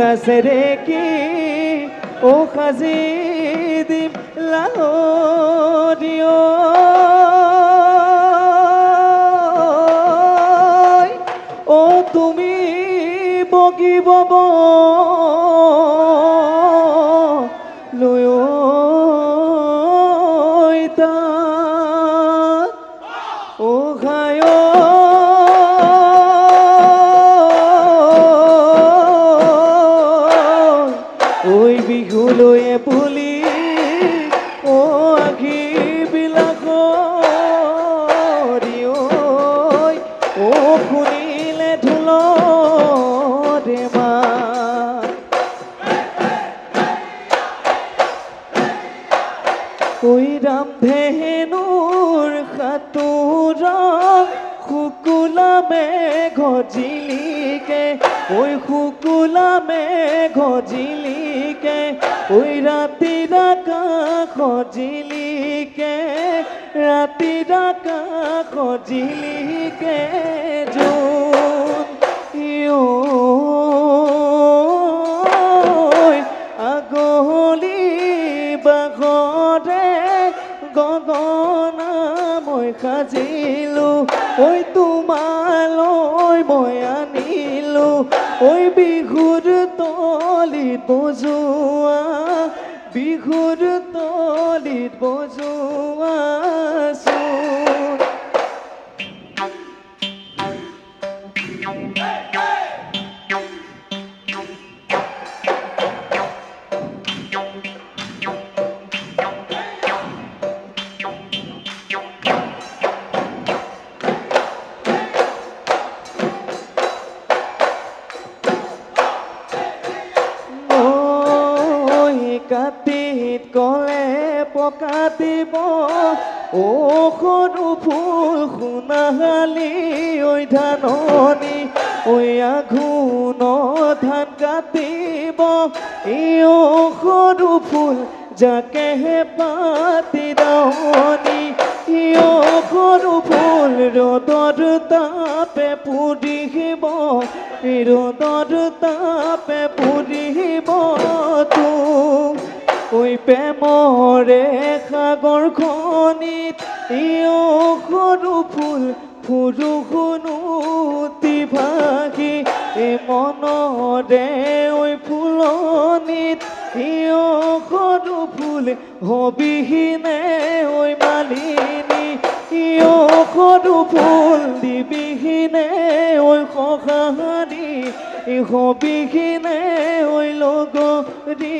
তাছেৰে কি ও সাজি দিম লাহৰিয় ও তুমি বগিব ৰামধেনুৰ সাঁতোৰক শুকুলা মেঘ জিলিকে ঐ শুকুলা মেঘ জিলিকে ঐ ৰাতিৰ আকাশ জিলিকে ৰাতিৰ আকাশ জিলিকে জোন আগলি বাঘৰে গগনা মই সাজিলো ঐ তোমালৈ মই আনিলো ঐ বিহুৰ তলিত বজোৱা বিহুৰ তলিত বজোৱা কাতিত কলে পকাতিব ও সৰু ফুল সোণালী ঐ ধাননি ঐ আঘোণ ধান কাটিব এই সৰু ফুল যাকেহে পাতি দাৱনি সৰু ফুল ৰ'দৰ তাপে পুৰিব ৰ'দৰ তাপে পুৰিব তোক ঐ প্ৰেমৰে সাগৰখনিত সৰু ফুল ফুৰু শুনুতি ভাগি মনৰে ঐ ফুলনিত সৰু ফুল হবিহীনে ঐ মালিনী সৰু ফুল দিবিহীনে ঐ সহাৰি হবিহীনে ঐ লগৰী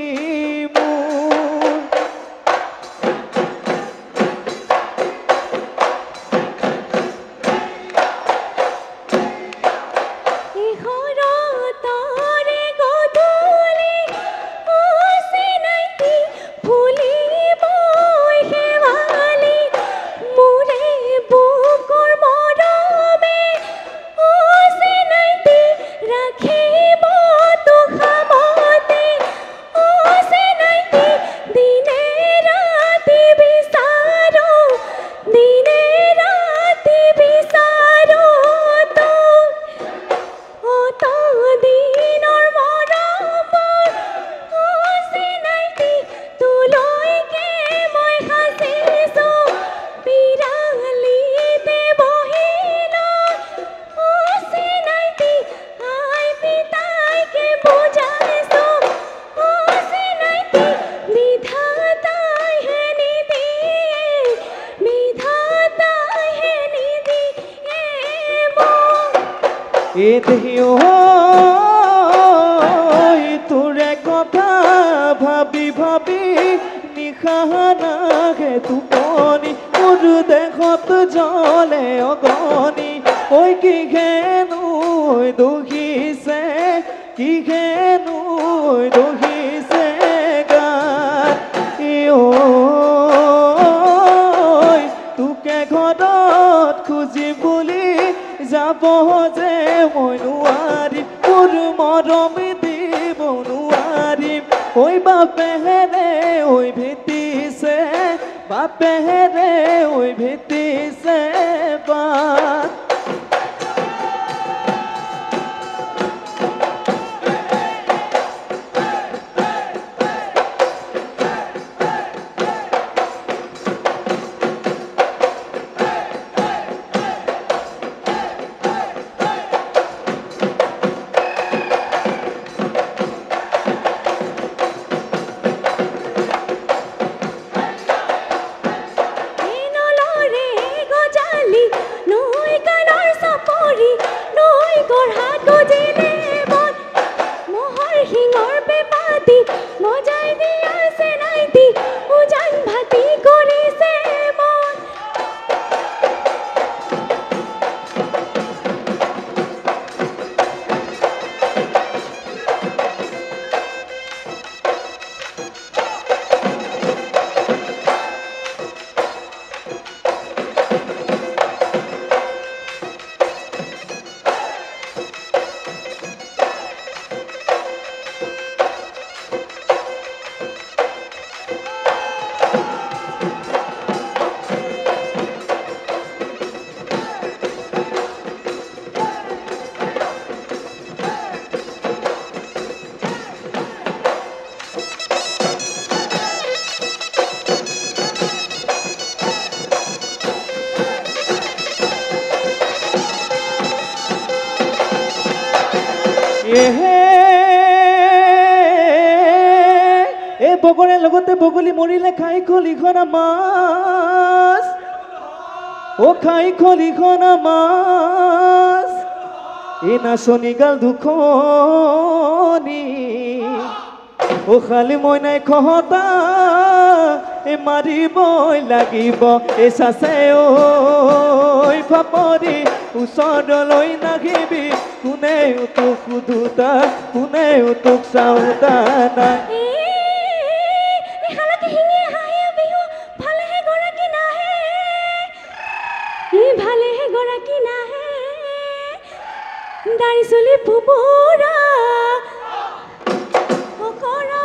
তোৰে কথা ভাবি ভাবি নিশা নাহে টোপনি মোৰ দেহত জ্বলে অগনি ঐ কিহেনো দহিছে কিহেনো দহিছে গাত তোকে ঘৰত খুজিম বুলি যাব যে মই নোৱাৰিম মোৰ মৰম দিব নোৱাৰিম ঐ বাপেহেৰে ঐ ভেটিছে বাপেহেৰে ঐ ভেটিছে বাট বগৰে লগতে বগলী মৰিলে খাই খলিখনা মাছ খাই খলিখনা মাছ এই নাচনি গাল দুখনি খালি মই নাই খহতা মাৰিবই লাগিব এই চাচে ঐ ফাপৰি ওচৰলৈ নাহিবি কোনেও তোক সোধোতা কোনেও তোক চাওঁতা নাই ভালেহে গৰাকী নাহে দাড়ি চুলি পুপুৰা মকৰা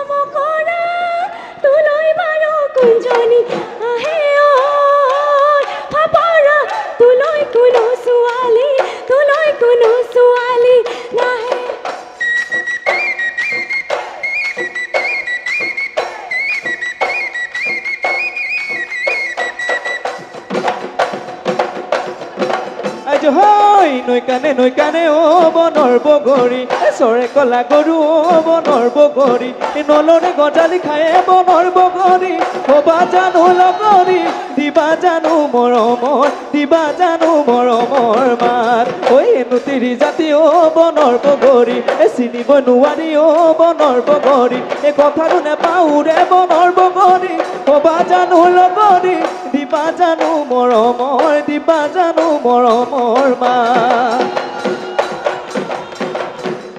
তোলৈ বাৰু কোনজনী আহে ফাপৰা তোলৈ কোনো ছোৱালী নাহে নৈ কানে ও বনৰ বগৰী চৰে কলা গৰু ও বনৰ বগৰী নলৰে গজালি খায়ে বনৰ বগৰী হবা জানো লগৰী দিবা জানো মৰমৰ মাত ঐ নুতিৰি জাতি ও বনৰ বগৰী চিনিব নোৱাৰি ও বনৰ বগৰী এই কথাটো নেপাউৰে বনৰ বগৰী হবা জানো লগৰী দিবা জানো মৰমৰ মাত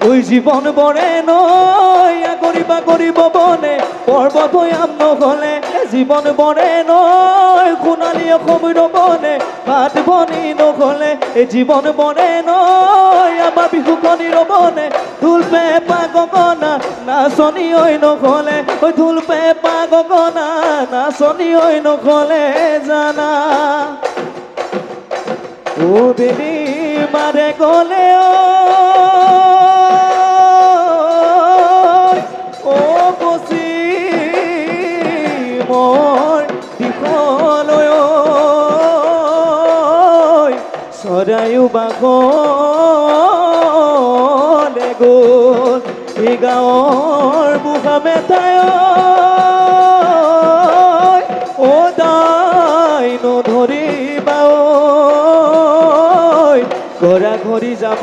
ঐ জীৱন বৰে নৈ আগৰি বাগৰি ববনে পৰ্বত ভৈয়াম নহলে জীৱন বৰে নৈ সোণালী অসম ৰবনে ভাত বনি নহলে এই জীৱন বৰে নৈ আমাৰ বিহুখনি ৰবনে ঢোল পেঁপা গগনা নাচনি ঐ নহলে ঐ ঢোল পেঁপা গগনা নাচনি ঐ নহলে জানা ও বেবি মাৰে গলে চৰায়ো বাঘলে গ'ল এই গাঁৱৰ বুঢ়া মেথাই দাই নধৰিবা গৰা ঘৰি যাব